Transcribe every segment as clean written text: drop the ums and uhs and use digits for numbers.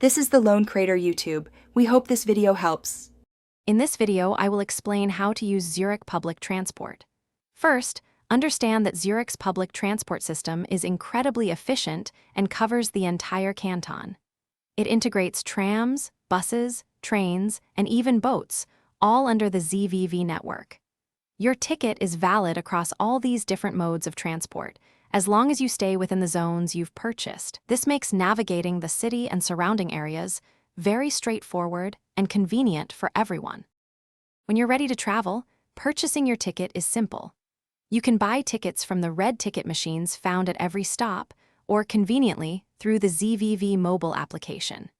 This is the Lone Crater YouTube. We hope this video helps. In this video, I will explain how to use Zurich public transport. First, understand that Zurich's public transport system is incredibly efficient and covers the entire canton. It integrates trams, buses, trains, and even boats, all under the ZVV network. Your ticket is valid across all these different modes of transport, as long as you stay within the zones you've purchased. This makes navigating the city and surrounding areas very straightforward and convenient for everyone. When you're ready to travel, purchasing your ticket is simple. You can buy tickets from the red ticket machines found at every stop, or conveniently through the ZVV mobile application.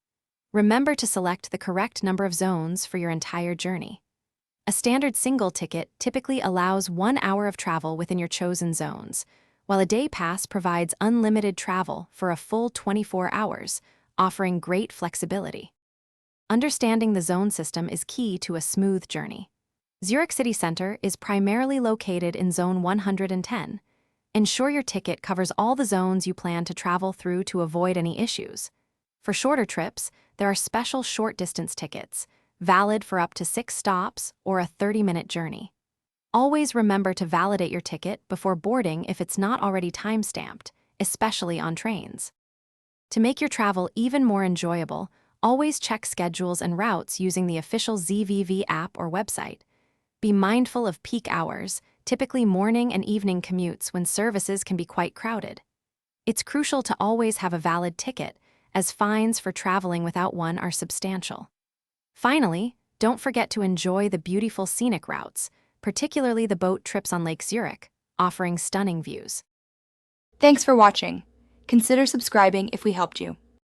Remember to select the correct number of zones for your entire journey. A standard single ticket typically allows 1 hour of travel within your chosen zones, while a day pass provides unlimited travel for a full 24 hours, offering great flexibility. Understanding the zone system is key to a smooth journey. Zurich City Center is primarily located in Zone 110. Ensure your ticket covers all the zones you plan to travel through to avoid any issues. For shorter trips, there are special short-distance tickets, valid for up to 6 stops or a 30-minute journey. Always remember to validate your ticket before boarding if it's not already time-stamped, especially on trains. To make your travel even more enjoyable, always check schedules and routes using the official ZVV app or website. Be mindful of peak hours, typically morning and evening commutes when services can be quite crowded. It's crucial to always have a valid ticket, as fines for traveling without one are substantial. Finally, don't forget to enjoy the beautiful scenic routes, particularly the boat trips on Lake Zurich, offering stunning views. Thanks for watching. Consider subscribing if we helped you.